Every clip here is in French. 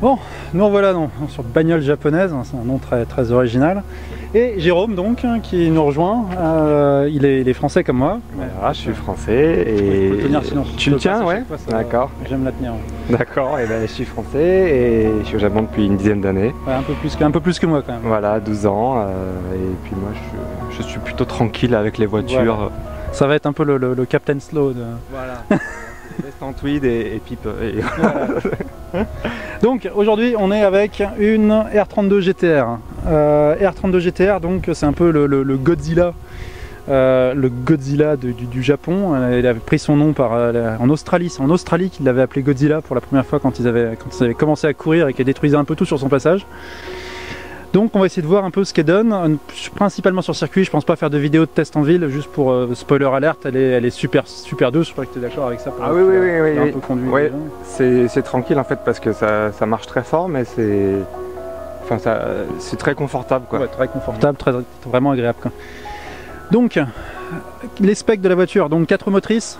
Bon, nous voilà sur bagnole japonaise, c'est un nom très original. Et Jérôme donc, qui nous rejoint, il est français comme moi. Voilà, je suis français et... Je peux tenir, sinon, tu le tiens, ouais. D'accord. J'aime la tenir. D'accord, et ben je suis français et je suis au Japon depuis une dizaine d'années. Ouais, un peu plus que moi quand même. Voilà, 12 ans. Et puis moi je suis plutôt tranquille avec les voitures. Voilà. Ça va être un peu le Captain Slow. Voilà. Veste en tweed et pipe. Et... Voilà. Donc aujourd'hui on est avec une R32 GTR. R32 GTR, donc c'est un peu le Godzilla. Le Godzilla du Japon. Il avait pris son nom en Australie. C'est en Australie qu'il l'avait appelé Godzilla pour la première fois quand ils avaient commencé à courir et qu'il détruisait un peu tout sur son passage. Donc on va essayer de voir un peu ce qu'elle donne, principalement sur circuit. Je pense pas faire de vidéo de test en ville, juste pour spoiler alerte, elle est super douce. Je crois que tu es d'accord avec ça. Ah oui, un peu conduit. Oui, c'est tranquille en fait parce que ça marche très fort, mais c'est très confortable quoi. Ouais, très confortable, vraiment agréable quoi. Donc les specs de la voiture, donc 4 motrices,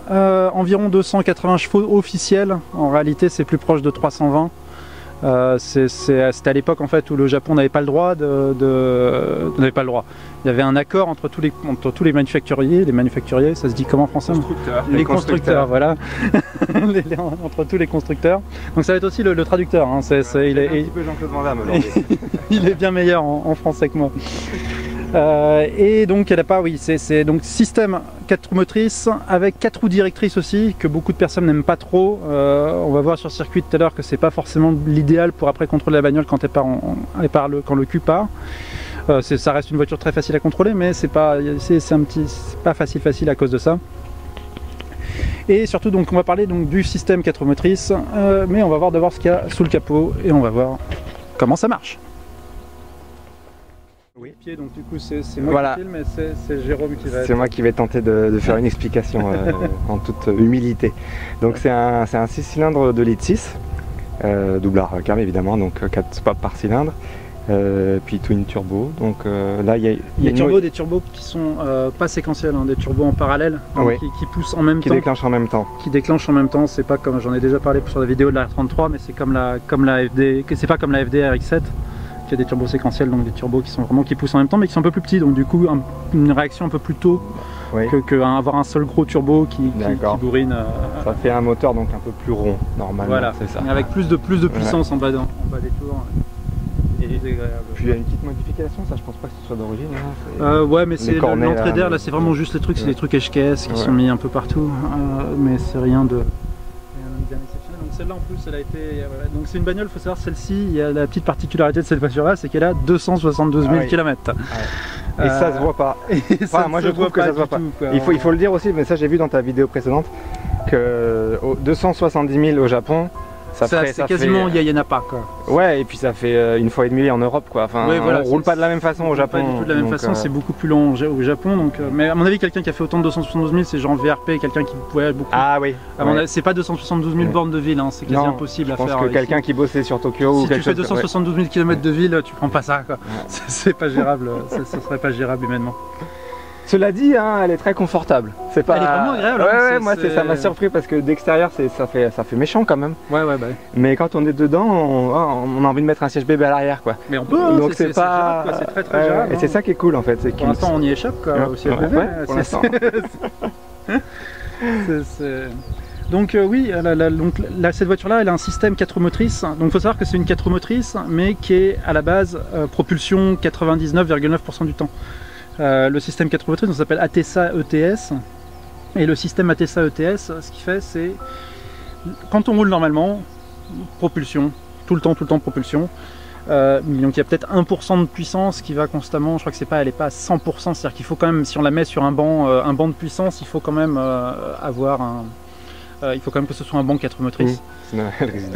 environ 280 chevaux officiels. En réalité c'est plus proche de 320. C'était à l'époque en fait où le Japon n'avait pas le droit n'avait pas le droit. Il y avait un accord entre tous les manufacturiers, ça se dit comment en français? Les constructeurs, voilà. Entre tous les constructeurs. Donc ça va être aussi le traducteur. Hein. Il est un petit peu Jean-Claude Van Damme aujourd'hui. Il est bien meilleur en français que moi. Et donc elle a pas, oui, c'est donc système 4 motrices avec 4 roues directrices aussi, que beaucoup de personnes n'aiment pas trop. On va voir sur circuit tout à l'heure que c'est pas forcément l'idéal pour après contrôler la bagnole quand quand le cul part. Ça reste une voiture très facile à contrôler, mais c'est pas facile à cause de ça. Et surtout donc on va parler donc du système 4 motrices, mais on va voir d'abord ce qu'il y a sous le capot et on va voir comment ça marche. Oui. Donc du coup c'est moi voilà. Qui filme, mais c'est Jérôme qui va... C'est moi qui vais tenter de faire une explication en toute humilité. Donc c'est un 6 cylindres de litre 6, double arcade évidemment, donc 4 spots par cylindre, puis twin turbo. Donc là il y a des turbos qui sont pas séquentiels, hein, des turbos en parallèle, hein, oui. qui poussent en même temps. Qui déclenchent en même temps. Qui déclenchent en même temps, c'est pas comme, j'en ai déjà parlé sur la vidéo de la R33, mais c'est comme la FD, c'est pas comme la FD RX7. Il y a des turbos séquentiels, donc des turbos qui poussent en même temps mais qui sont un peu plus petits, donc du coup une réaction un peu plus tôt oui. que avoir un seul gros turbo qui bourrine. Ça fait un moteur donc un peu plus rond normalement. Voilà, c'est ça. Mais avec plus de puissance ouais. en bas des tours. Et agréable. Puis il y a une petite modification, ça je pense pas que ce soit d'origine. Hein, ouais mais c'est l'entrée d'air là, c'est vraiment juste les trucs, c'est des trucs HKS qui sont mis un peu partout, mais c'est rien de bien exceptionnel. Donc celle-là en plus elle a été... Donc c'est une bagnole, il faut savoir celle-ci, il y a la petite particularité de cette voiture-là, c'est qu'elle a 272 000 km. Ouais. Et ça se voit pas. Enfin, moi je trouve que ça se voit pas. Il faut le dire aussi, mais ça j'ai vu dans ta vidéo précédente, que 270 000 au Japon, c'est quasiment, il n'y en a pas quoi. Ouais, et puis ça fait une fois et demie en Europe quoi. Enfin, ouais, voilà, on roule pas de la même façon au Japon. Pas du tout de la même façon, c'est beaucoup plus long au Japon. Donc, mais à mon avis, quelqu'un qui a fait autant de 272 000, c'est genre VRP, quelqu'un qui voyage beaucoup. Ah oui. C'est pas 272 000 bornes de ville, hein, c'est quasi impossible à faire. Je pense que quelqu'un qui bossait sur Tokyo si ou quelque tu fais 272 000 km de ville, tu prends pas ça quoi. Ouais. C'est pas gérable, ça serait pas gérable humainement. Cela dit, hein, elle est très confortable. Elle est vraiment agréable. Ouais, moi ça m'a surpris parce que d'extérieur ça fait méchant quand même. Ouais. Mais quand on est dedans, on a envie de mettre un siège bébé à l'arrière quoi. Mais on peut. Hein, donc c'est pas. C'est très gérable. Et c'est ça qui est cool en fait. Pour l'instant on y échappe quoi. Au siège bébé. Pour l'instant. Donc oui, cette voiture-là, elle a un système 4 motrices. Donc il faut savoir que c'est une 4 motrices, mais qui est à la base propulsion 99,9% du temps. Le système 4 motrices, ça s'appelle ATESA ETS. Et le système ATESA ETS, ce qu'il fait, c'est quand on roule normalement, propulsion, tout le temps propulsion. Donc il y a peut-être 1% de puissance qui va constamment, je crois que elle est pas à 100%, c'est-à-dire qu'il faut quand même, si on la met sur un banc de puissance, il faut quand même avoir il faut quand même que ce soit un banc 4 motrices. Sinon elle risque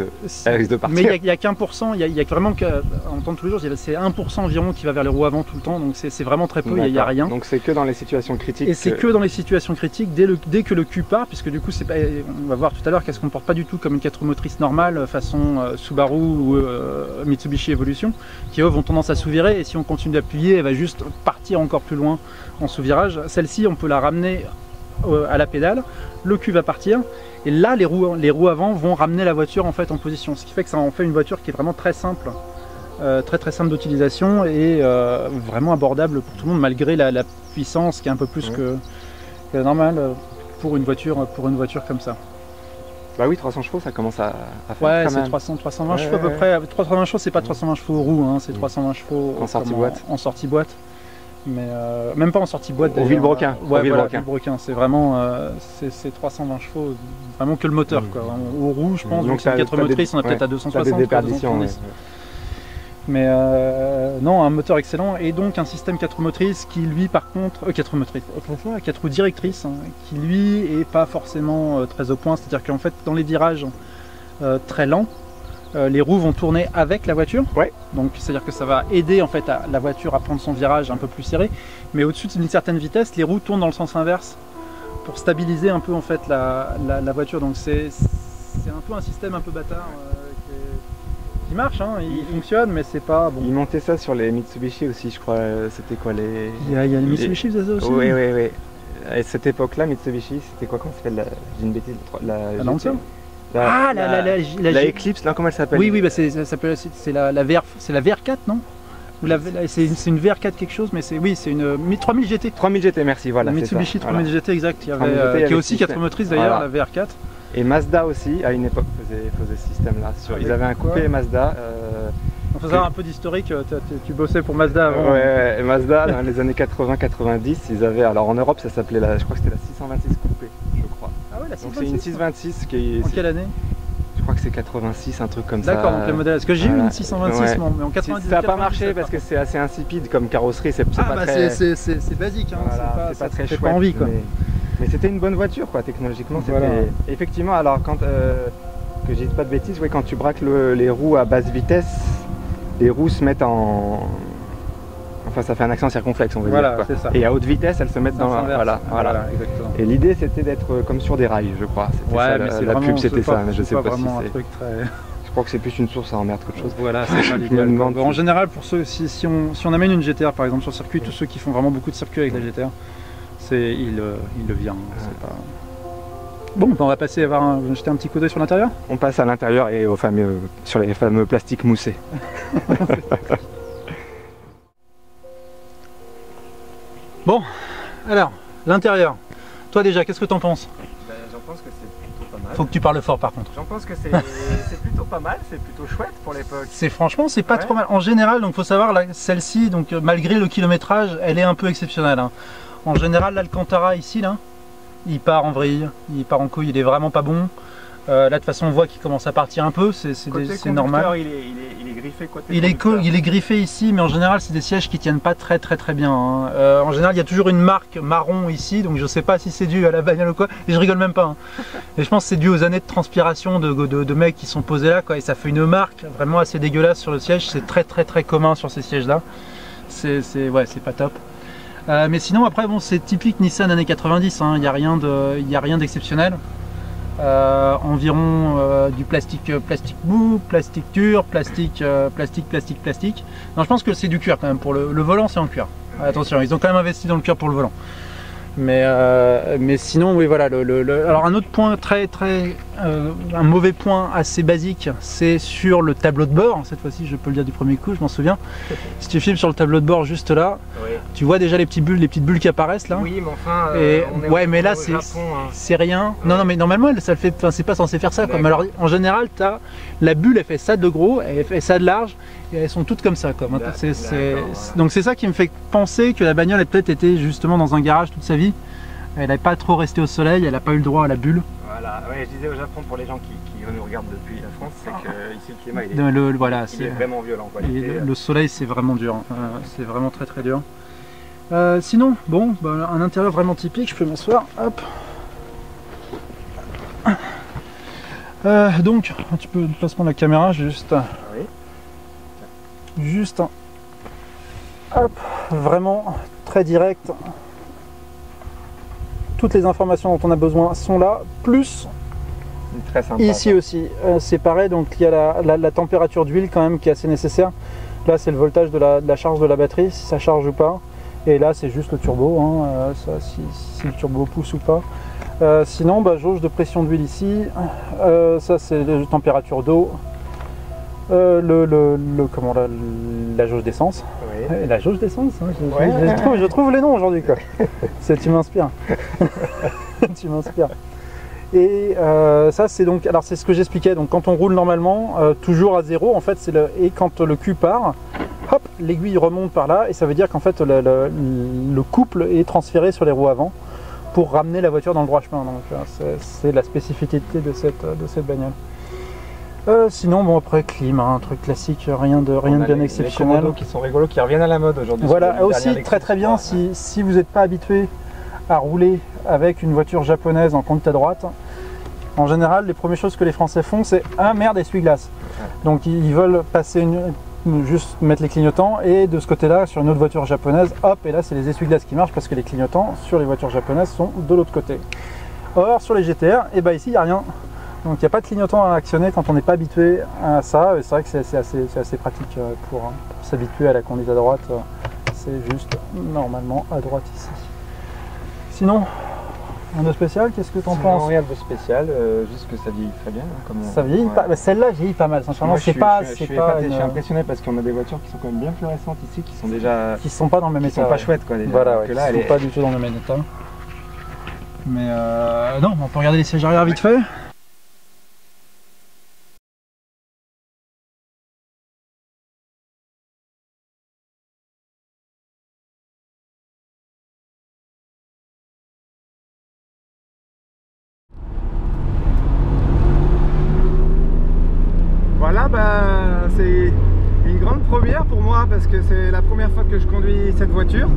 de partir. Mais il n'y a qu'1%, il y a vraiment en temps de tous les jours, c'est 1% environ qui va vers les roues avant tout le temps, donc c'est vraiment très peu, il n'y a rien. Donc c'est que dans les situations critiques. Et c'est que dans les situations critiques, dès que le cul part, puisque du coup, on va voir tout à l'heure qu'elle se comporte pas du tout comme une 4 motrices normale, façon Subaru ou Mitsubishi Evolution, qui eux vont tendance à sous-virer, et si on continue d'appuyer, elle va juste partir encore plus loin en sous-virage. Celle-ci, on peut la ramener à la pédale, le cul va partir, et là les roues avant vont ramener la voiture en fait en position, ce qui fait que ça en fait une voiture qui est vraiment très simple, très simple d'utilisation et vraiment abordable pour tout le monde malgré la puissance qui est un peu plus que la normale pour une voiture comme ça. Bah oui, 300 chevaux, ça commence à faire Ouais, quand c'est même. 320 chevaux à peu près. 320 chevaux, c'est pas 320 chevaux aux roues, hein, c'est 320 chevaux En sortie boîte. En sortie boîte. Mais même pas en sortie boîte. Au Villebrequin. Ouais, Au Villebrequin. Villebrequin. C'est vraiment c'est 320 chevaux, vraiment que le moteur. Quoi. Aux roues, je pense, donc c'est 4 motrices, on est peut-être à 260. Des déperditions, 270. Mais non, un moteur excellent et donc un système 4 motrices qui lui par contre, 4 motrices, autrefois 4 roues directrices, hein, qui lui est pas forcément très au point, c'est-à-dire qu'en fait dans les virages très lents, les roues vont tourner avec la voiture, ouais. Donc c'est-à-dire que ça va aider en fait la voiture à prendre son virage un peu plus serré, mais au-dessus d'une certaine vitesse, les roues tournent dans le sens inverse pour stabiliser un peu en fait la voiture, donc c'est un peu un système un peu bâtard. Qui marche, hein, il fonctionne, mais c'est pas bon. Ils montaient ça sur les Mitsubishi aussi, je crois. C'était quoi les. Il y a les Mitsubishi, vous avez aussi. Oui, oui, oui. À cette époque-là, Mitsubishi, c'était quoi? Comment ça s'appelle? J'ai une bêtise. La Eclipse, là, comment elle s'appelle? Oui, oui, bah c'est la VR4, non? C'est une VR4 quelque chose, mais c'est oui, c'est une 3000 GT. 3000 GT, merci, voilà. Mitsubishi 3000 GT, exact. Qui est aussi 4 motrices d'ailleurs, la VR4. Et Mazda aussi, à une époque, faisait ce système-là. Ils avaient un coupé Mazda. On faisait un peu d'historique, tu bossais pour Mazda avant. Ouais, Mazda, dans les années 80-90, ils avaient. Alors en Europe, ça s'appelait je crois que c'était la 626 coupé, je crois. Ah ouais, la 626. Donc c'est une 626 qui est. En quelle année? Je crois que c'est 86, un truc comme ça. D'accord, donc le modèle. Parce que j'ai eu une 626, ouais. Mais en 90. Ça n'a pas marché parce que c'est assez insipide comme carrosserie. C'est pas très. C'est basique, hein. Voilà, c'est pas très chouette. Pas envie, quoi. Mais c'était une bonne voiture, quoi, technologiquement. Voilà. Effectivement, alors quand que j'ai pas de bêtises, ouais, quand tu braques les roues à basse vitesse, les roues se mettent en. Enfin, ça fait un accent circonflexe, on va dire. C'est ça. Et à haute vitesse, elles se mettent dans. Voilà, exactement. Et l'idée, c'était d'être comme sur des rails, je crois. Ouais, mais la pub, c'était ça, mais je sais pas si c'est. Je crois que c'est plus une source à emmerde qu'autre chose. Voilà, c'est ça l'idée. En général, pour ceux, si on amène une GTR par exemple sur circuit, tous ceux qui font vraiment beaucoup de circuits avec la GTR, il le vient. Pas... Bon, on va passer à jeter un petit coup d'œil sur l'intérieur. On passe à l'intérieur et sur les fameux plastiques moussés. Bon, alors, l'intérieur. Toi déjà, qu'est-ce que t'en penses? J'en pense que c'est plutôt pas mal. Faut que tu parles fort par contre. J'en pense que c'est plutôt pas mal, c'est plutôt chouette pour l'époque. Franchement, c'est pas trop mal. En général, donc faut savoir, celle-ci, donc malgré le kilométrage, elle est un peu exceptionnelle. Hein. En général, l'Alcantara ici, là, il part en vrille, il part en couille, il est vraiment pas bon. Là, de toute façon, on voit qu'il commence à partir un peu, c'est normal. Il est griffé côté il est griffé ici, mais en général, c'est des sièges qui tiennent pas très bien. Hein. En général, il y a toujours une marque marron ici, donc je sais pas si c'est dû à la bagnole ou quoi, et je rigole même pas. Hein. Et je pense que c'est dû aux années de transpiration de mecs qui sont posés là, quoi, et ça fait une marque vraiment assez dégueulasse sur le siège. C'est très commun sur ces sièges-là. C'est pas top. Mais sinon, après, bon, c'est typique Nissan années 90, hein. Il n'y a rien d'exceptionnel. Environ du plastique mou, plastique dur, plastique. Non, je pense que c'est du cuir quand même. Pour le volant, c'est en cuir. Attention, ils ont quand même investi dans le cuir pour le volant. Mais sinon, oui, voilà. Alors un autre point un mauvais point assez basique, c'est sur le tableau de bord. Cette fois-ci, je peux le dire du premier coup, je m'en souviens. Si tu filmes sur le tableau de bord juste là, oui. Tu vois déjà les petites bulles qui apparaissent là. Oui, mais enfin. Ouais, mais là c'est rien. Ouais. Non, mais normalement, c'est pas censé faire ça. Alors, en général, la bulle, elle fait ça de gros, elle fait ça de large. Et elles sont toutes comme ça. Donc c'est ça qui me fait penser que la bagnole a peut-être été justement dans un garage toute sa vie. Elle n'a pas trop resté au soleil, elle n'a pas eu le droit à la bulle. Voilà, ouais, je disais au Japon pour les gens qui nous regardent depuis la France, c'est que ici le climat il est vraiment violent. Quoi. Le soleil c'est vraiment dur, c'est vraiment très dur. Sinon, bon, un intérieur vraiment typique, je peux m'asseoir, hop. Donc, un petit peu de placement de la caméra, juste... Juste, hop, vraiment très direct. Toutes les informations dont on a besoin sont là, plus très sympa, ici aussi, c'est pareil, donc il y a la température d'huile quand même qui est assez nécessaire. Là c'est le voltage de la charge de la batterie, si ça charge ou pas. Et là c'est juste le turbo, hein, ça, si le turbo pousse ou pas. Sinon, jauge de pression d'huile ici, ça c'est la température d'eau, la jauge d'essence. Oui. La jauge d'essence, hein, Ouais. je trouve les noms aujourd'hui quoi. Tu m'inspires. Tu m'inspires. Et ça c'est donc, alors c'est ce que j'expliquais, donc quand on roule normalement, toujours à zéro en fait, et quand le cul part, hop, l'aiguille remonte par là et ça veut dire qu'en fait le couple est transféré sur les roues avant pour ramener la voiture dans le droit chemin, donc c'est la spécificité de cette bagnole. Sinon bon après clim, hein, un truc classique, rien de bien exceptionnel. Les commandos qui sont rigolos, qui reviennent à la mode aujourd'hui. Voilà, aussi très bien, si vous n'êtes pas habitué à rouler avec une voiture japonaise en conduite à droite, en général les premières choses que les Français font c'est merde, essuie-glace. Ouais. Donc ils veulent passer juste mettre les clignotants et de ce côté là sur une autre voiture japonaise, hop, et là c'est les essuie-glaces qui marchent parce que les clignotants sur les voitures japonaises sont de l'autre côté. Or sur les GTR, et ici il n'y a rien. Donc il n'y a pas de clignotant à actionner quand on n'est pas habitué à ça, et c'est vrai que c'est assez pratique pour s'habituer à la conduite à droite, c'est juste normalement à droite ici. Sinon, rien de spécial, qu'est-ce que tu en penses? Rien de spécial, juste que ça vieillit très bien. Ça vieillit pas, celle-là vieillit pas mal, sincèrement. Je suis impressionné parce qu'on a des voitures qui sont quand même bien plus récentes ici, qui sont déjà... Qui sont pas dans le même état. Qui sont pas chouettes quoi déjà. Voilà, ouais, qui sont pas du tout dans le même état. Mais non, on peut regarder les sièges arrière vite fait. Voilà, c'est une grande première pour moi parce que c'est la première fois que je conduis cette voiture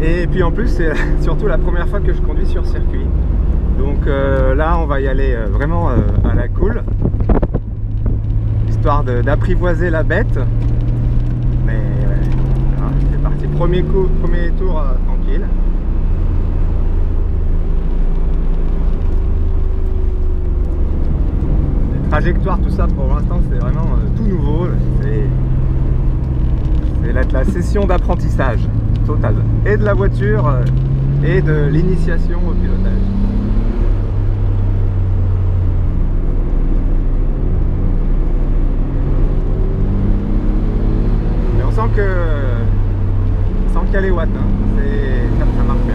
et puis en plus c'est surtout la première fois que je conduis sur circuit. Donc là on va y aller vraiment à la cool, histoire d'apprivoiser la bête. Mais voilà, c'est parti, premier tour tranquille. Trajectoire, tout ça pour l'instant c'est vraiment tout nouveau, c'est la session d'apprentissage totale et de la voiture et de l'initiation au pilotage. Et on sent qu'il y a les watts, hein. Ça marche bien.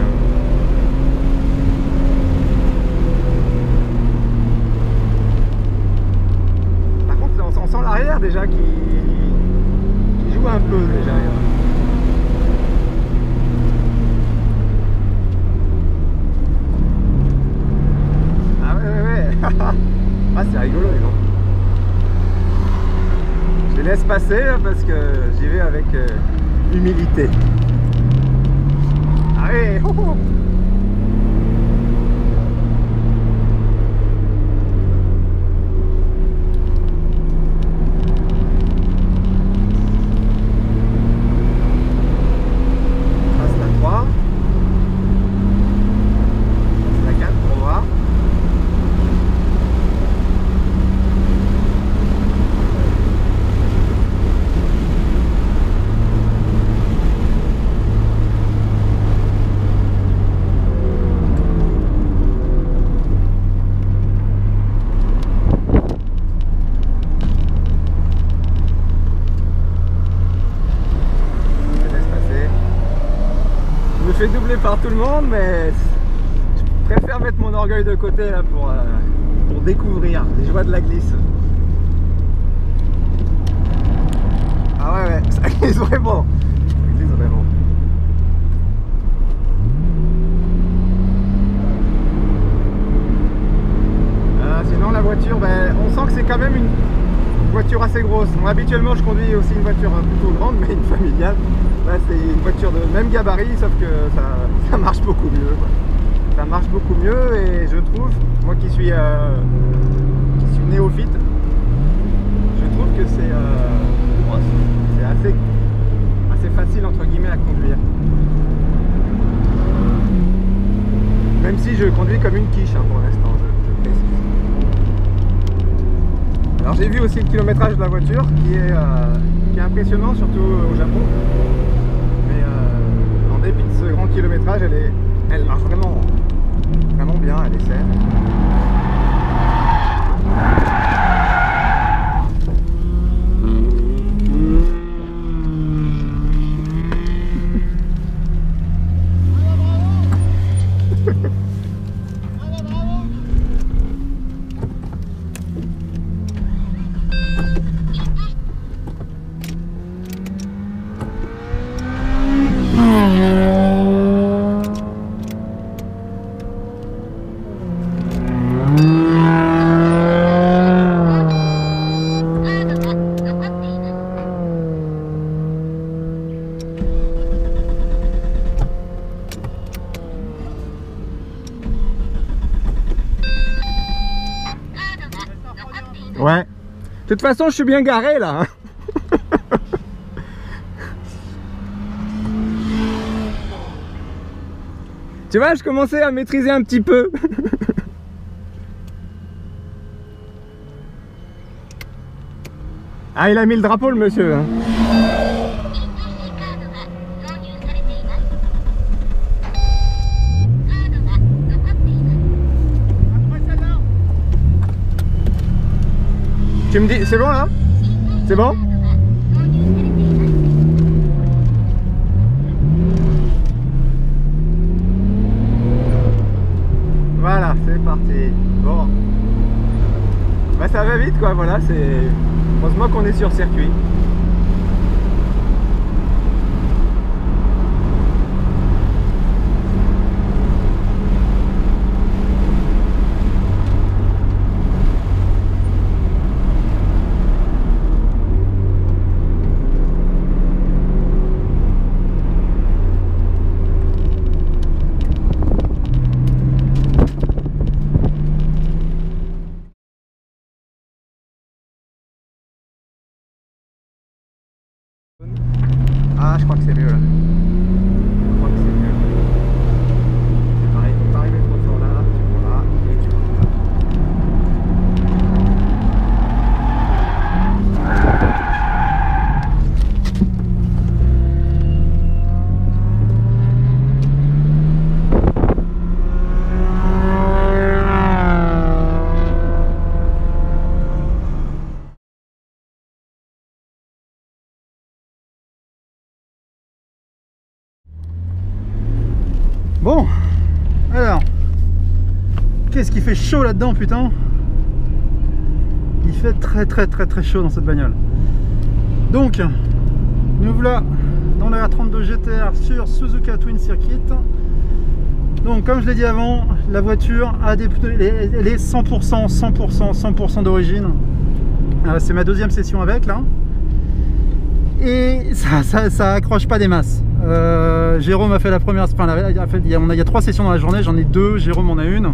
On sent l'arrière déjà qui joue un peu déjà. Ah ouais. Ah c'est rigolo les gens. Je les laisse passer parce que j'y vais avec humilité. Allez. Fait doubler par tout le monde, mais je préfère mettre mon orgueil de côté là pour découvrir les joies de la glisse. Ah ouais, ça glisse vraiment. Ça glisse vraiment. Sinon la voiture, on sent que c'est quand même une voiture assez grosse. Moi habituellement je conduis aussi une voiture plutôt grande, mais une familiale. Là c'est une voiture de même gabarit, sauf que ça marche beaucoup mieux, quoi. Ça marche beaucoup mieux et je trouve, moi qui suis néophyte, je trouve que c'est assez facile entre guillemets à conduire. Même si je conduis comme une quiche pour l'instant, je précise. Alors j'ai vu aussi le kilométrage de la voiture qui est impressionnant, surtout au Japon. Mais en kilométrage, elle marche vraiment bien, elle est saine. Ouais. De toute façon, je suis bien garé là. Hein. Tu vois, je commençais à maîtriser un petit peu. Ah, il a mis le drapeau, le monsieur. Hein. Tu me dis, c'est bon là? C'est bon? Voilà, c'est parti. Bon. Bah ça va vite quoi, voilà, c'est... Heureusement qu'on est sur circuit. Ah, je crois que c'est mieux là. Je crois que c'est mieux. C'est pareil, faut pas arriver trop fort là, tu prends là et tu prends là. Bon, alors, qu'est-ce qui fait chaud là-dedans, putain? Il fait très chaud dans cette bagnole. Donc, nous voilà dans la R32 GTR sur Suzuka Twin Circuit. Donc, comme je l'ai dit avant, la voiture a des pneus, elle est 100% d'origine. C'est ma deuxième session avec là. Et ça accroche pas des masses. Jérôme a fait la première, enfin, il y a 3 sessions dans la journée, j'en ai 2, Jérôme en a une.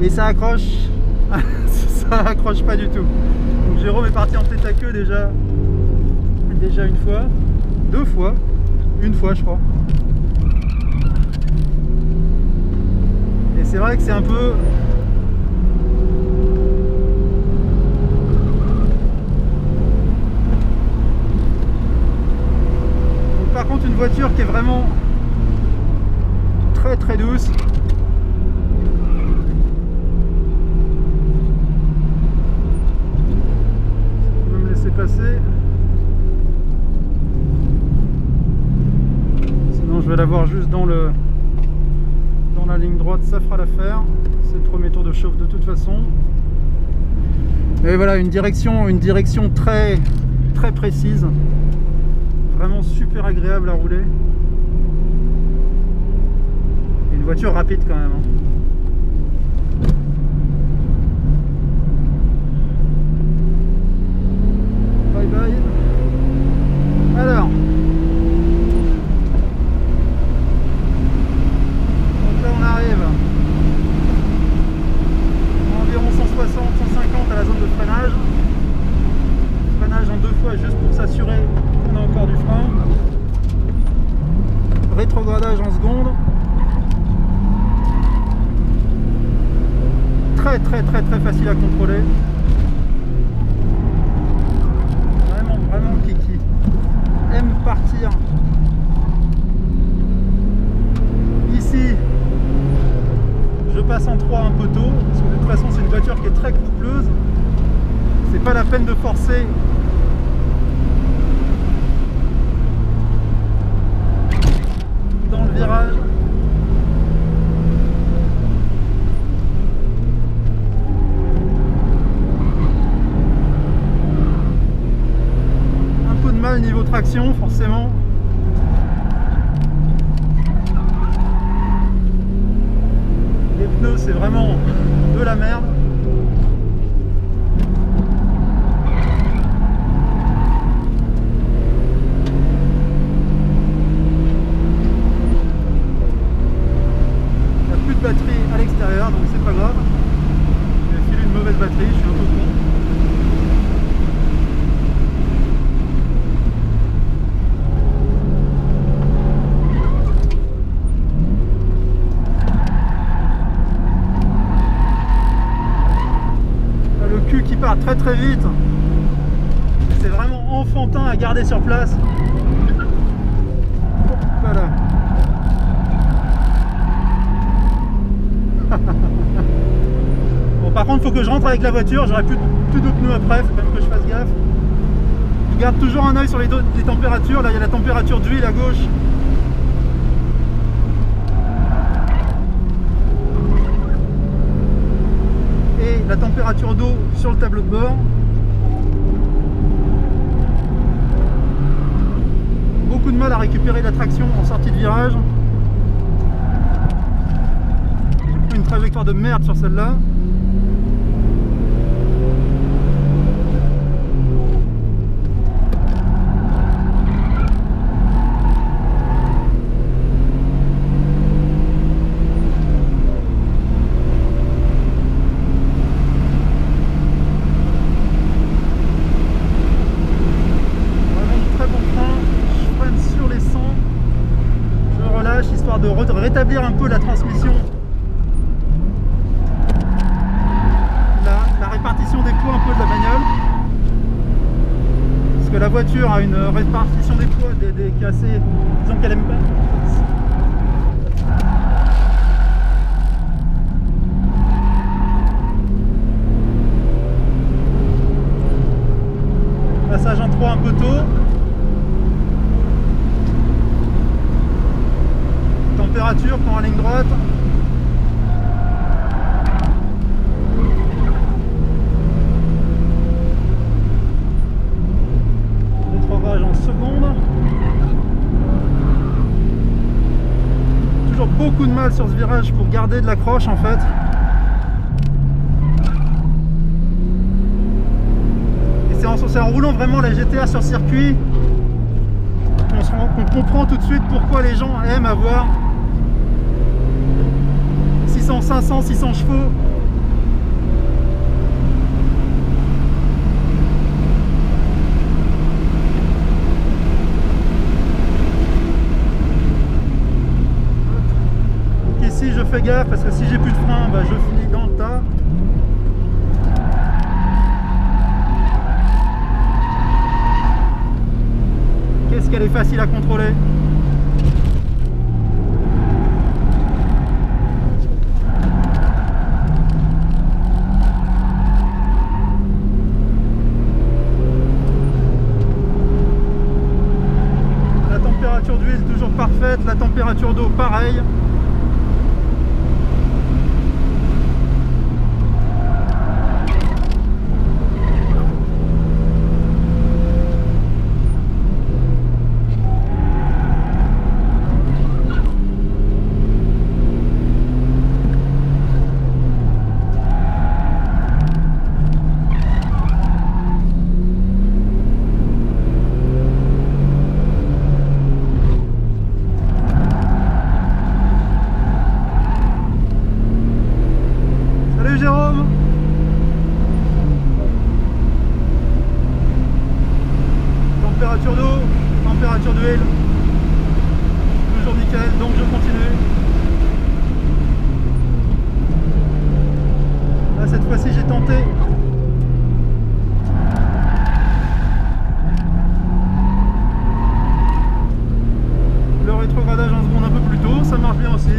Et ça accroche, ça accroche pas du tout. Donc Jérôme est parti en tête à queue déjà une fois, 2 fois, une fois je crois. Et c'est vrai que c'est un peu... Par contre, une voiture qui est vraiment très douce. Je vais me laisser passer. Sinon, je vais l'avoir juste dans la ligne droite, ça fera l'affaire. C'est le premier tour de chauffe de toute façon. Et voilà, une direction très précise. Vraiment super agréable à rouler. Et une voiture rapide quand même. Bye bye. Alors. Donc là on arrive à environ 160, 150 à la zone de freinage. Freinage en 2 fois juste pour s'assurer qu'on a encore du frein. Rétrogradage en seconde. Très facile à contrôler. Vraiment kiki. Aime partir passe en 3 un peu tôt, parce que de toute façon c'est une voiture qui est très coupleuse. C'est pas la peine de forcer. Dans le virage. Un peu de mal niveau traction, forcément. Les pneus, c'est vraiment de la merde. Batterie à l'extérieur, donc c'est pas grave. Je vais filer une mauvaise batterie, je suis un peu con. Là, le cul qui part très très vite. C'est vraiment enfantin à garder sur place. Voilà. Bon, par contre, il faut que je rentre avec la voiture, j'aurai plus de pneus après, il faut quand même que je fasse gaffe. Je garde toujours un œil sur les températures, là il y a la température d'huile à gauche. Et la température d'eau sur le tableau de bord. Beaucoup de mal à récupérer la traction en sortie de virage. Une trajectoire de merde sur celle-là. De rétablir un peu la transmission, la répartition des poids un peu de la bagnole, parce que la voiture a une répartition des poids qui est assez, disons qu'elle aime pas. Passage en 3 un peu tôt. Température quand en ligne droite. Rétrograge en seconde. Toujours beaucoup de mal sur ce virage pour garder de l'accroche en fait. Et c'est en roulant vraiment la GTA sur circuit qu'on comprend tout de suite pourquoi les gens aiment avoir 500, 600 chevaux. Donc ici je fais gaffe parce que si j'ai plus de frein, bah, je finis dans le tas. Qu'est-ce qu'elle est facile à contrôler. D'huile toujours parfaite, la température d'eau pareil. Jérôme. Température d'eau, température d'huile, toujours nickel, donc je continue. Là cette fois-ci j'ai tenté. Le rétrogradage en seconde un peu plus tôt, ça marche bien aussi.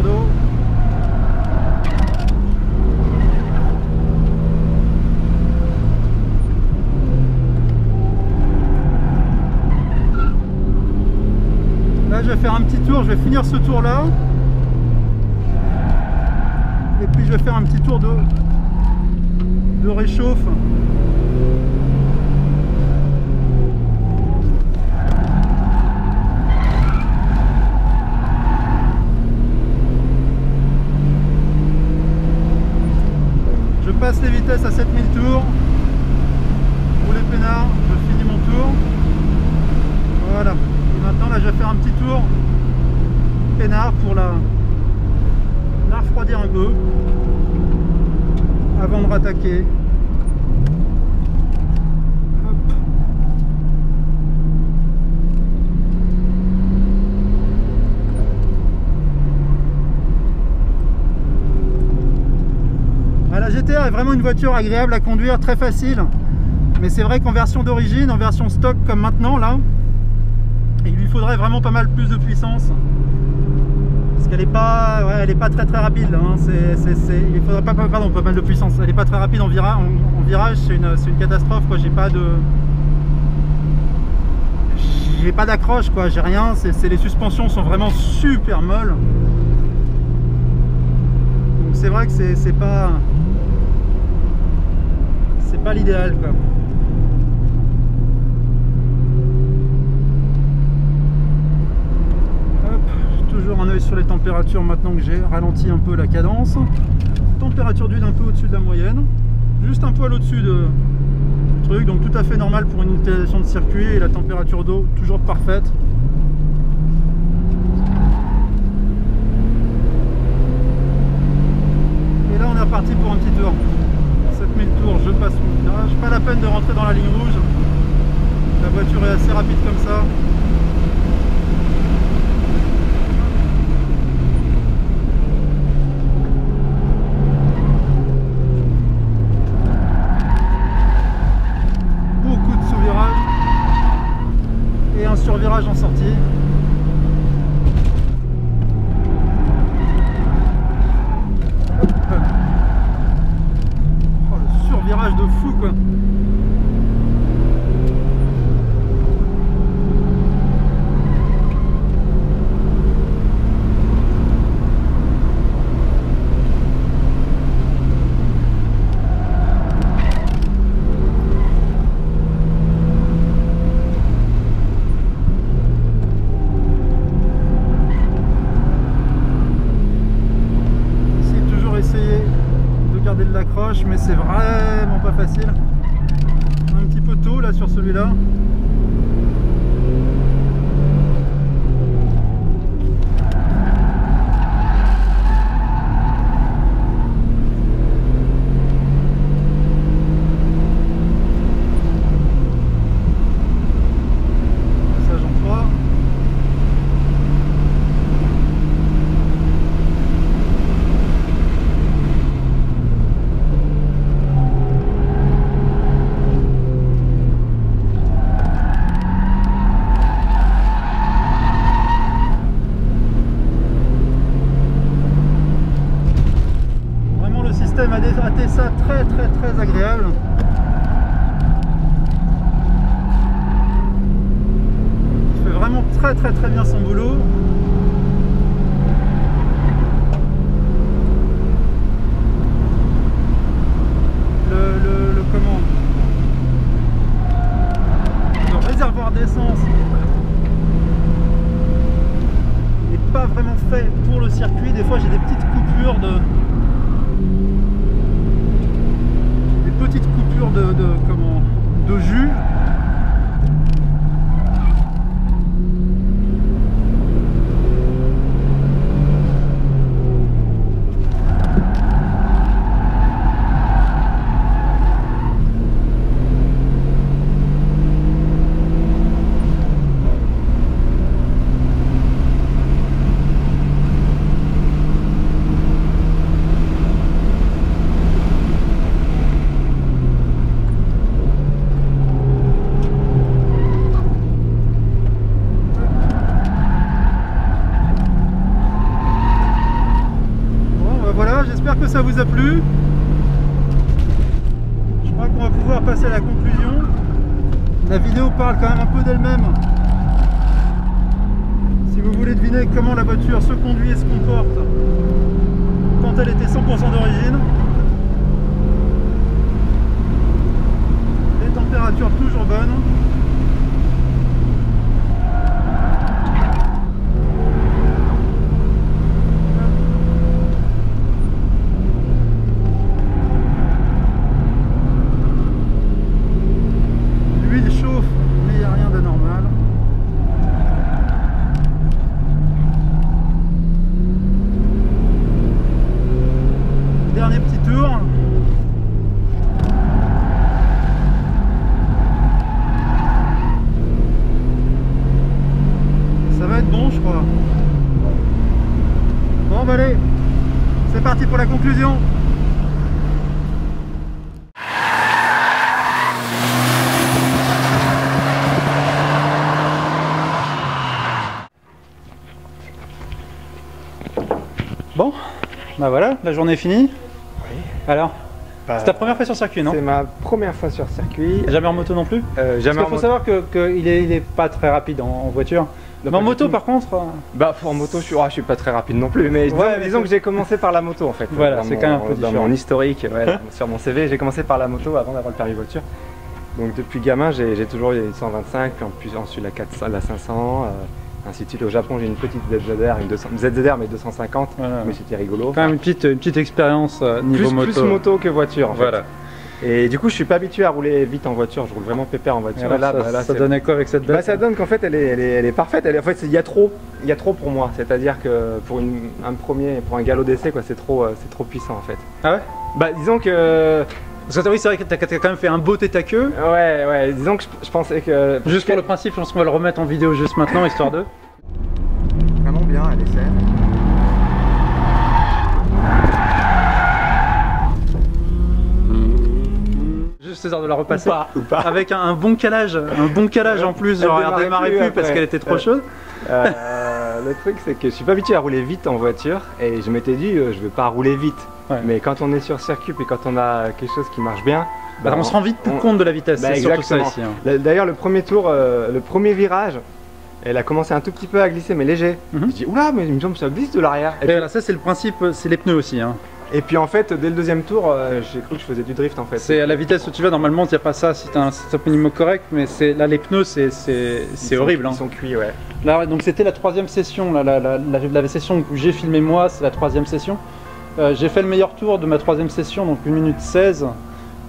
température d'eau. Là, je vais faire un petit tour, je vais finir ce tour là. Et puis je vais faire un petit tour de réchauffe. Je passe les vitesses à 7000 tours. Pour les peinards, je finis mon tour. Voilà. Et maintenant là je vais faire un petit tour peinard pour la refroidir un peu avant de rattaquer. Hop. Ah, la GTR est vraiment une voiture agréable à conduire, très facile, mais c'est vrai qu'en version d'origine, en version stock comme maintenant là, il lui faudrait vraiment pas mal plus de puissance. Parce qu'elle n'est pas, ouais, elle est pas très rapide. Hein. Il faudrait pas mal de puissance. Elle n'est pas très rapide en virage, c'est une catastrophe. J'ai pas d'accroche, quoi. J'ai rien. Les suspensions sont vraiment super molles. Donc c'est vrai que c'est pas l'idéal, quoi. Un œil sur les températures maintenant que j'ai ralenti un peu la cadence. Température d'huile un peu au-dessus de la moyenne, juste un poil au-dessus de truc, donc tout à fait normal pour une utilisation de circuit. Et la température d'eau toujours parfaite. Et là on est reparti pour un petit tour. 7000 tours, je passe mon virage. Pas la peine de rentrer dans la ligne rouge, la voiture est assez rapide comme ça. Survirage en sortie. Oh, le survirage de fou, quoi. De l'accroche, mais c'est vraiment pas facile. Un petit peu tôt là sur celui-là. Passage en 3. A été ça très agréable. Il fait vraiment très bien son boulot. Le réservoir d'essence n'est pas vraiment fait pour le circuit. Des fois j'ai des petites coupures de jus. que ça vous a plu. Je crois qu'on va pouvoir passer à la conclusion. La vidéo parle quand même un peu d'elle-même. Si vous voulez deviner comment la voiture se conduit et se comporte quand elle était 100% d'origine. Les températures toujours bonnes. L'huile chauffe, mais il n'y a rien de normal. Dernier petit tour. Ça va être bon, je crois. Bon, bah allez, c'est parti pour la conclusion. Bon, bah voilà, la journée est finie. Oui. Alors, Bah, c'est ta première fois sur circuit, non? C'est ma première fois sur circuit. Jamais en moto non plus? Jamais Parce en qu'il faut moto. savoir qu'il est pas très rapide en voiture. Non, Mais en pas moto du tout. par contre, Bah en moto je suis pas très rapide non plus, mais Ouais, mais disons que j'ai commencé par la moto en fait. Voilà, Dans c'est mon- quand même un peu dans différent. mon historique, ouais, sur mon CV, j'ai commencé par la moto avant d'avoir le permis voiture. Donc depuis gamin j'ai toujours eu une 125, puis ensuite la 400, la 500, ainsi de suite. Au Japon j'ai une petite ZZR, une 200, ZZR mais 250, Voilà. mais c'était rigolo. quand même une petite expérience niveau moto. Plus moto que voiture en fait. Voilà. Et du coup je suis pas habitué à rouler vite en voiture, je roule vraiment pépère en voiture. Et alors, Et là, ça c'est- donnait quoi avec cette bête? Bah, ça donne qu'en fait elle est parfaite. En fait il y a trop pour moi. C'est-à-dire que pour pour un galop d'essai quoi, c'est trop puissant en fait. Ah ouais? Bah disons que Parce que oui, c'est vrai que t'as quand même fait un beau tête à queue. ouais, disons que je pensais que Juste pour le principe, je pense qu'on va le remettre en vidéo juste maintenant, histoire de... Vraiment bien, elle essaie. Juste histoire de la repasser. ou pas. Avec un bon calage en plus, Elle genre elle démarrait redémarrait plus plus parce après. qu'elle était trop chaude. Le truc c'est que je suis pas habitué à rouler vite en voiture et je m'étais dit je vais pas rouler vite. Ouais. Mais quand on est sur circuit et quand on a quelque chose qui marche bien, Bah, on se rend vite plus compte de la vitesse, Bah, c'est surtout ça exactement. ici. Hein. D'ailleurs le premier tour, le premier virage, elle a commencé un tout petit peu à glisser mais léger. Mhm. Je dis oula mais il me semble que ça glisse de l'arrière. Et voilà, ça c'est le principe, c'est les pneus aussi. Hein. Et puis en fait dès le deuxième tour j'ai cru que je faisais du drift en fait. C'est à la vitesse où tu vas, normalement il n'y a pas ça si tu as un setup minimum correct, mais là les pneus c'est horrible. Hein. Ils sont cuits ouais. Là, donc c'était la troisième session, là, la session où j'ai filmé moi, c'est la troisième session. J'ai fait le meilleur tour de ma troisième session, donc 1 minute 16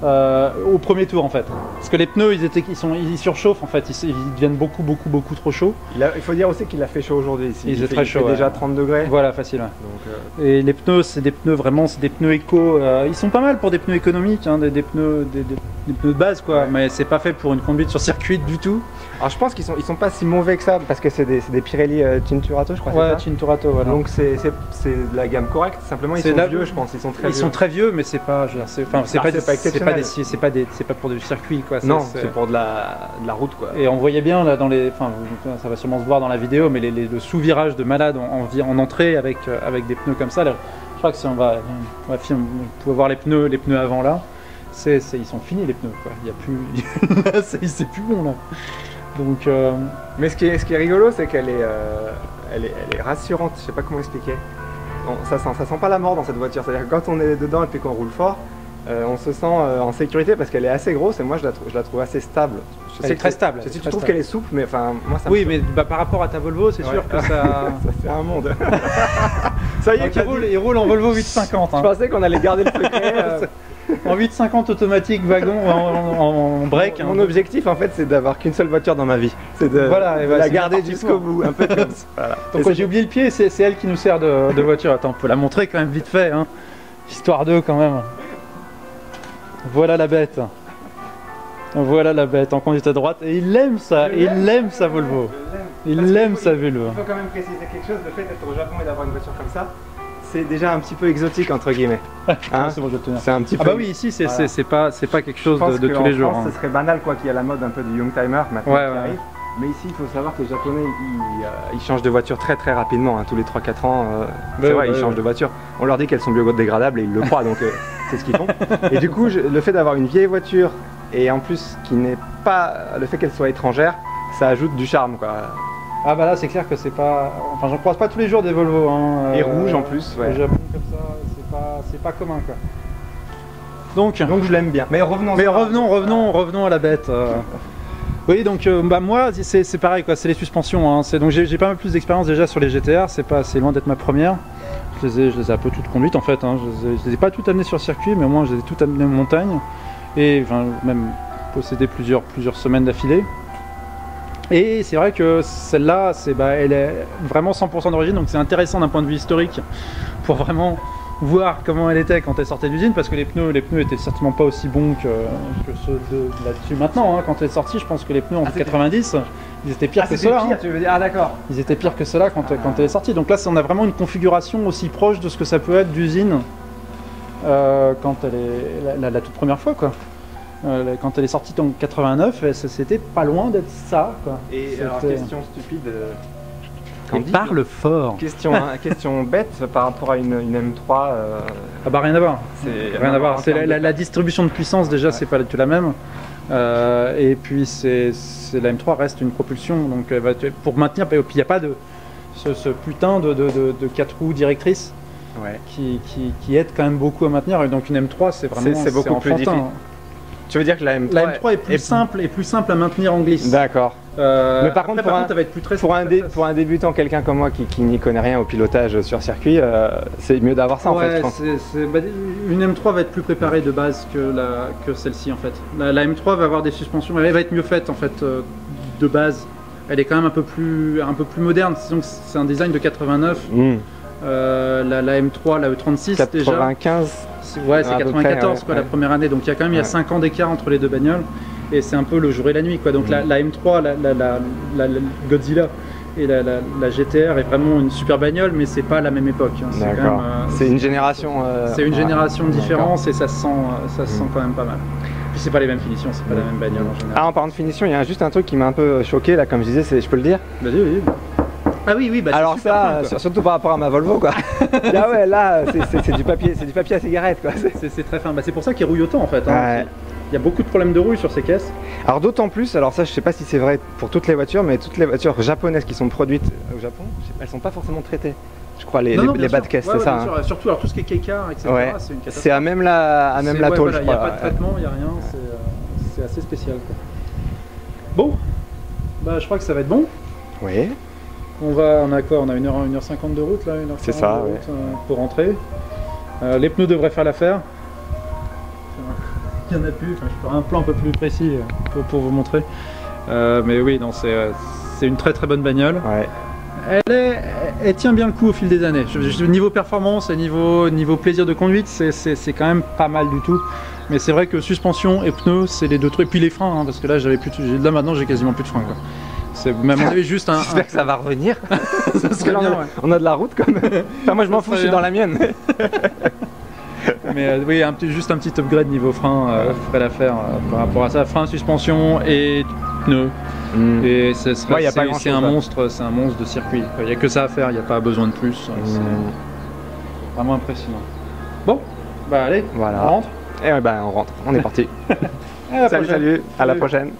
au premier tour en fait. Parce que les pneus ils surchauffent en fait, ils deviennent beaucoup trop chauds. Il faut dire aussi qu'il a fait chaud aujourd'hui ici. Il faisait très chaud, fait déjà ouais. 30 degrés. Voilà, facile. Ouais. Donc, Et les pneus, c'est des pneus vraiment, c'est des pneus éco. Ils sont pas mal pour des pneus économiques, hein, des pneus de base quoi, Ouais. mais c'est pas fait pour une conduite sur circuit du tout. alors je pense qu'ils sont pas si mauvais que ça parce que c'est des Pirelli Cinturato je crois. Ouais, c'est ça Cinturato, voilà. Donc c'est de la gamme correcte. Simplement ils C'est sont la- vieux je pense. Ils sont très Ils vieux. sont très vieux, mais c'est pas, je veux dire, c'est pas exceptionnel. c'est pas pour du circuit quoi. Non, c'est pour de la route quoi. Et on voyait bien là dans les, enfin ça va sûrement se voir dans la vidéo, mais le sous-virage de malade en entrée avec des pneus comme ça. Là, je crois que si on peut voir les pneus avant là, ils sont finis les pneus quoi. Il y a plus, c'est plus bon là. Donc Mais ce qui est rigolo c'est qu'elle est rassurante. Je sais pas comment expliquer. Ça sent pas la mort dans cette voiture. C'est-à-dire que quand on est dedans et puis qu'on roule fort, on se sent en sécurité parce qu'elle est assez grosse et moi je la trouve assez stable. Je Elle sais est que très stable, Je elle est sais que très tu trouves stable. qu'elle est souple, mais enfin moi ça me oui, mais par rapport à ta Volvo, c'est Ouais. sûr que ça. ça fait un monde. Ça y est, Donc, il roule en Volvo 850. je Hein. pensais qu'on allait garder le secret. En 850 automatique wagon en break. Mon hein. objectif en fait c'est d'avoir qu'une seule voiture dans ma vie. C'est de, Voilà, et de bah, la c'est garder parti jusqu'au pour. bout, un peu comme ça. Voilà. Donc j'ai oublié le pied, c'est elle qui nous sert de voiture. Attends, on peut la montrer quand même vite fait, hein. Histoire d'eux quand même. Voilà la bête. Voilà la bête en conduite à droite. Et il aime ça, il aime sa Volvo. Il aime sa Volvo. Il faut quand même préciser quelque chose, le fait d'être au Japon et d'avoir une voiture comme ça, c'est déjà un petit peu exotique entre guillemets. Hein C'est bon, je vais te tenir. C'est un petit peu. Ah bah oui, ici Voilà. c'est pas quelque chose Je pense de que tous les en jours. France, Hein. ce serait banal quoi qu'il y a la mode un peu du Youngtimer maintenant Ouais, qui ouais. arrive. Mais ici, il faut savoir que les Japonais, ils changent de voiture très très rapidement, hein, tous les 3-4 ans. C'est vrai, ils changent de voiture. On leur dit qu'elles sont biodégradables et ils le croient, donc c'est ce qu'ils font. Et du coup, le fait d'avoir une vieille voiture et en plus qui n'est pas le fait qu'elle soit étrangère, ça ajoute du charme, quoi. Ah bah là c'est clair que c'est pas... Enfin j'en croise pas tous les jours des Volvo. Hein, et rouge en plus, ouais. Au Japon comme ça, c'est pas commun quoi. Donc je l'aime bien. Mais revenons à la bête. Oui donc bah moi c'est pareil quoi, c'est les suspensions. Hein. Donc j'ai pas mal plus d'expérience déjà sur les GTR, c'est loin d'être ma première. Je les ai un peu toutes conduites en fait. Hein. Je les ai pas toutes amenées sur circuit, mais au moins je les ai toutes amenées en montagne. Et enfin, même possédé plusieurs semaines d'affilée. Et c'est vrai que celle-là, elle est vraiment 100% d'origine, donc c'est intéressant d'un point de vue historique pour vraiment voir comment elle était quand elle sortait d'usine, parce que les pneus étaient certainement pas aussi bons que ceux de là-dessus maintenant. Hein. Quand elle est sortie, je pense que les pneus en 90, ils étaient pires que ceux-là. Tu veux dire, ah d'accord. Ils étaient pires que ceux-là quand elle est sortie. Donc là, on a vraiment une configuration aussi proche de ce que ça peut être d'usine quand elle est la toute première fois, quoi. Quand elle est sortie en 89, c'était pas loin d'être ça, quoi. Et alors, question stupide. Parle fort. Question bête par rapport à une M3. Ah bah rien à voir. Rien à voir. C'est la distribution de puissance déjà, c'est pas du tout la même. Et puis la M3 reste une propulsion, donc pour maintenir. Et puis il n'y a pas de ce putain de 4 roues directrices. Ouais. Qui aide quand même beaucoup à maintenir. Et donc une M3 c'est vraiment c'est beaucoup plus difficile. Tu veux dire que la M3 est plus simple à maintenir en glisse. D'accord. Mais par contre, ça va être plus très pour un débutant, quelqu'un comme moi qui n'y connaît rien au pilotage sur circuit, c'est mieux d'avoir ça en fait, je pense. Une M3 va être plus préparée de base que celle-ci en fait. La M3 va avoir des suspensions, elle va être mieux faite en fait de base. Elle est quand même un peu plus moderne, c'est un design de 89. La M3, la E36 95. déjà. Ouais, c'est 94 quoi, la première année, donc il y a 5 ans d'écart entre les deux bagnoles, et c'est un peu le jour et la nuit quoi. Donc la M3, la Godzilla et la GTR est vraiment une super bagnole, mais c'est pas la même époque. Hein. C'est une génération. C'est une génération de différence et ça se sent quand même pas mal. Puis c'est pas les mêmes finitions, c'est pas la même bagnole en général. Ah, en parlant de finition, il y a juste un truc qui m'a un peu choqué là, comme je disais, je peux le dire? Vas-y, oui. Ah oui, bah alors ça, surtout par rapport à ma Volvo quoi. Là ouais, là c'est du papier à cigarette quoi. C'est très fin. Bah, c'est pour ça qu'il rouille autant en fait. Hein. Ouais. Il y a beaucoup de problèmes de rouille sur ces caisses. Alors d'autant plus, alors ça je sais pas si c'est vrai pour toutes les voitures, mais toutes les voitures japonaises qui sont produites au Japon, elles sont pas forcément traitées. Je crois les bas de caisse, c'est ça. Hein. Surtout alors tout ce qui est K-car, etc. Ouais. C'est une catastrophe. C'est à même la tôle, voilà, je crois. Il n'y a pas de traitement, il n'y a rien. C'est assez spécial quoi. Bon, bah je crois que ça va être bon. Oui. On a quoi? On a 1h50 de route là, 1h40 c'est ça, de route, pour rentrer. Les pneus devraient faire l'affaire. Il n'y en a plus, je ferai un plan un peu plus précis pour vous montrer. Mais oui, c'est une très très bonne bagnole. Ouais. Elle tient bien le coup au fil des années. Niveau performance et niveau plaisir de conduite, c'est quand même pas mal du tout. Mais c'est vrai que suspension et pneus, c'est les deux trucs. Et puis les freins, hein, parce que là maintenant j'ai quasiment plus de freins quoi. Même on avait juste J'espère que ça va revenir. Parce que là, on a de la route quand même. Enfin, moi je m'en fous, je suis dans la mienne. Mais oui, juste un petit upgrade niveau frein ferait l'affaire par rapport à ça. Frein, suspension et pneus. Et c'est un monstre de circuit. Il n'y a que ça à faire, il n'y a pas besoin de plus. C'est vraiment impressionnant. Bon, bah allez, voilà. on rentre. Et on rentre, on est parti. Salut, à la prochaine.